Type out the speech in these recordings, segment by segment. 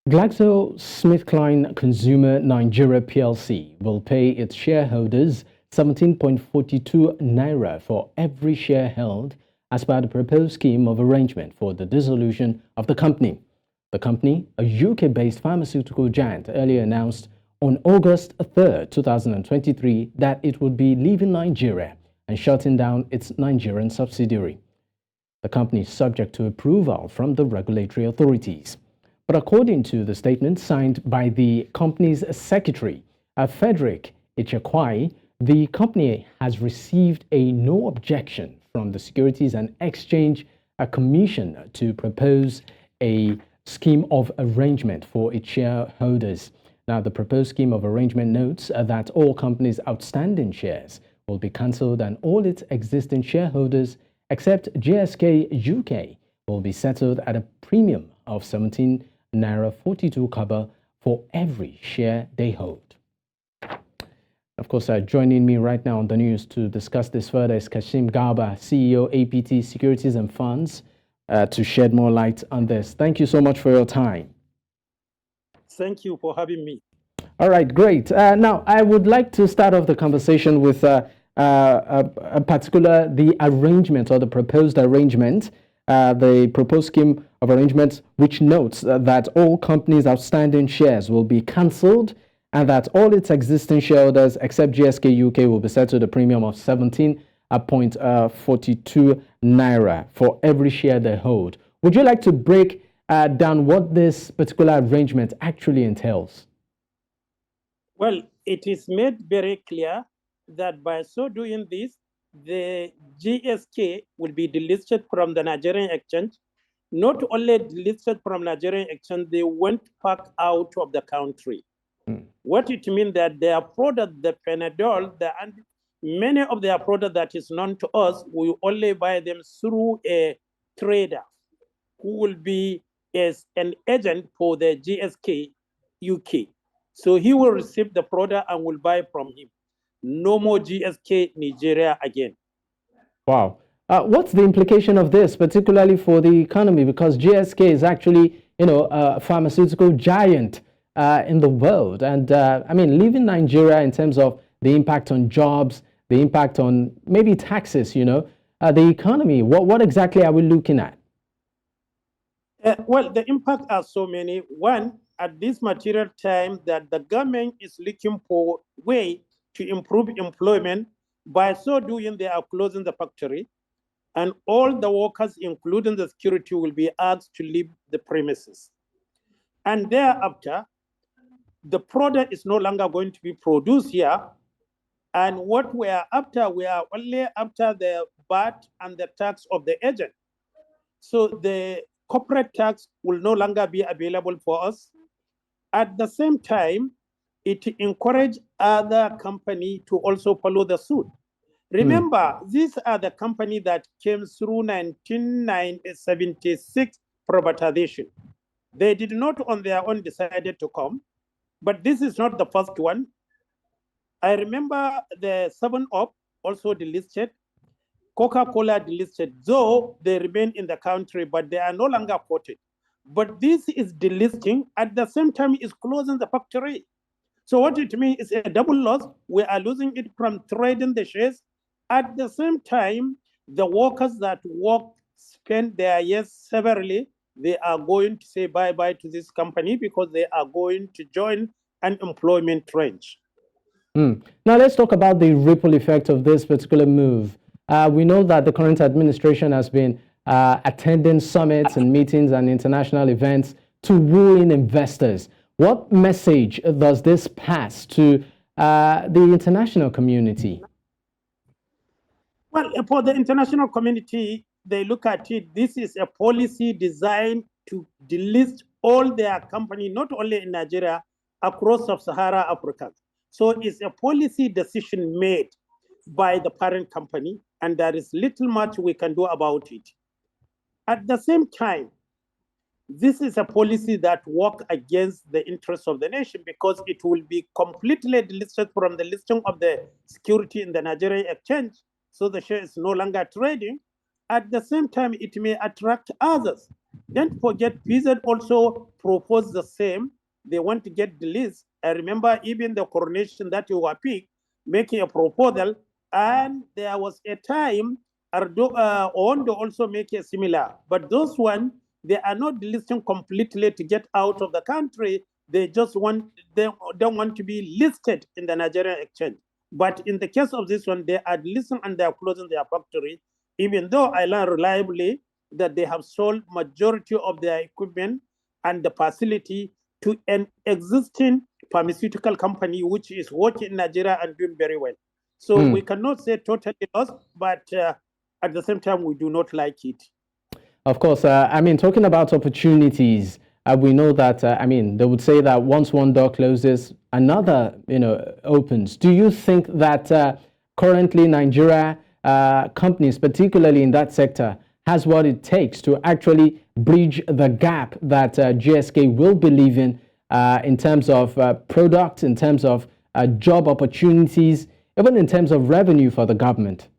GlaxoSmithKline Consumer Nigeria PLC will pay its shareholders 17.42 naira for every share held as per the proposed scheme of arrangement for the dissolution of the company. The company, a UK-based pharmaceutical giant, earlier announced on August 3, 2023, that it would be leaving Nigeria and shutting down its Nigerian subsidiary. The company is subject to approval from the regulatory authorities. But according to the statement signed by the company's secretary, Frederick Ichekwai, the company has received a no objection from the Securities and Exchange Commission to propose a scheme of arrangement for its shareholders. Now, the proposed scheme of arrangement notes that all companies' outstanding shares will be cancelled and all its existing shareholders, except GSK UK, will be settled at a premium of 17 naira 42 kobo for every share they hold. Of course, joining me right now on the news to discuss this further is Kassim Garba, CEO, A.P.T, Securities and Funds, to shed more light on this. Thank you so much for your time. Thank you for having me. All right, great. Now, I would like to start off the conversation with the arrangement or the proposed arrangement, the proposed scheme of arrangement, which notes that all companies' outstanding shares will be cancelled and that all its existing shareholders, except GSK UK, will be settled a premium of 17.42 naira for every share they hold. Would you like to break down what this particular arrangement actually entails? Well, it is made very clear that by so doing this, the GSK will be delisted from the Nigerian exchange. Not only delisted from Nigerian exchange, they went back out of the country. What it means that their product, the Panadol, and many of their product that is known to us, we only buy them through a trader who will be as an agent for the GSK UK. So he will receive the product and will buy from him. No more GSK Nigeria again. Wow. What's the implication of this, particularly for the economy? Because GSK is actually, a pharmaceutical giant in the world. And I mean, leaving Nigeria in terms of the impact on jobs, the impact on maybe taxes, the economy, what exactly are we looking at? Well, the impact are so many. One, at this material time that the government is looking for way to improve employment. By so doing, they are closing the factory, and all the workers, including the security, will be asked to leave the premises. And thereafter, the product is no longer going to be produced here. And what we are only after the VAT and the tax of the agent. So the corporate tax will no longer be available for us. At the same time, it encourages other companies to also follow the suit. Remember, these are the companies that came through 1976 privatization. They did not on their own decided to come, but this is not the first one. I remember the 7-Up also delisted, Coca-Cola delisted, though they remain in the country, but they are no longer quoted. But this is delisting, at the same time is closing the factory. So what it means is a double loss. We are losing it from trading the shares. At the same time, the workers that spend their years severally, they are going to say bye-bye to this company because they are going to join an employment trench. Now let's talk about the ripple effect of this particular move. We know that the current administration has been attending summits and meetings and international events to woo in investors. What message does this pass to the international community? Well, for the international community, they look at it, this is a policy designed to delist all their companies, not only in Nigeria, across sub-Saharan Africa. So it's a policy decision made by the parent company, and there is little much we can do about it. At the same time, this is a policy that works against the interests of the nation because it will be completely delisted from the listing of the security in the Nigerian exchange. So the share is no longer trading. At the same time, it may attract others. Don't forget, PZ also proposed the same. They want to get the list. I remember even the coronation that you were picked, making a proposal, and there was a time Ondo also make a similar. But those one, they are not listing completely to get out of the country. They just they don't want to be listed in the Nigerian exchange. But in the case of this one, they are listing and they are closing their factory, even though I learned reliably that they have sold majority of their equipment and the facility to an existing pharmaceutical company which is working in Nigeria and doing very well. So we cannot say totally lost, but at the same time, we do not like it. Of course, I mean, talking about opportunities, we know that, I mean, they would say that once one door closes, another, opens. Do you think that currently Nigeria companies, particularly in that sector, has what it takes to actually bridge the gap that GSK will be leaving in terms of products, in terms of job opportunities, even in terms of revenue for the government?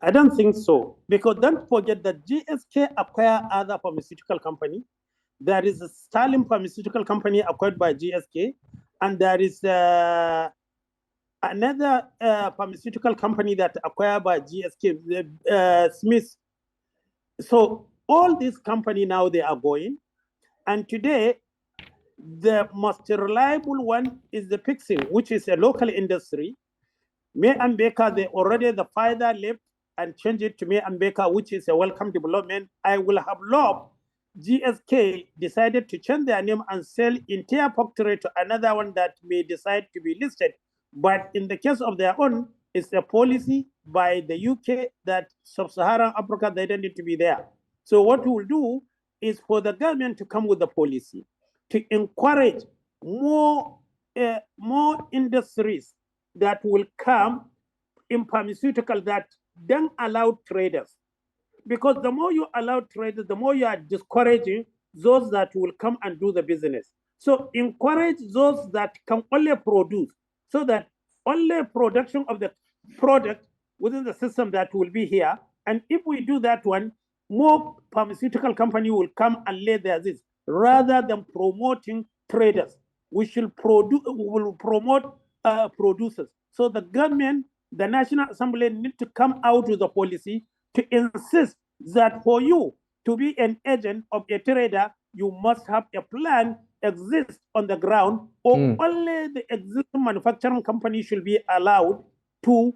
I don't think so, because don't forget that GSK acquired other pharmaceutical company. There is a Stalin pharmaceutical company acquired by GSK, and there is another pharmaceutical company that acquired by GSK, Smith. So all these companies now they are going, and today the most reliable one is the Pixel, which is a local industry. May and Baker, they already the father left and changed it to May and Baker, which is a welcome development. I will have loved GSK decided to change their name and sell entire factory to another one that may decide to be listed. But in the case of their own, it's a policy by the UK that sub-Saharan Africa, they don't need to be there. So what we will do is for the government to come with a policy to encourage more industries that will come in pharmaceutical that don't allow traders. Because the more you allow traders, the more you are discouraging those that will come and do the business. So encourage those that can only produce, so that only production of the product within the system that will be here. And if we do that one, more pharmaceutical company will come and lay their this rather than promoting traders. We will promote producers. So the government, the National Assembly need to come out with a policy to insist that for you to be an agent of a trader, you must have a plan exist on the ground, or only the existing manufacturing company should be allowed to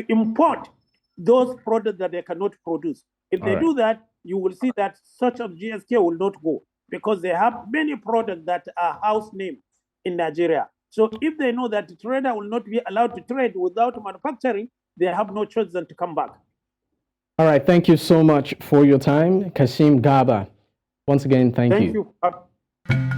import those products that they cannot produce. If they do that, you will see that such of GSK will not go, because they have many products that are house named in Nigeria. So if they know that the trader will not be allowed to trade without manufacturing, they have no choice than to come back. All right. Thank you so much for your time, Kassim Garba. Once again, thank you. Thank you.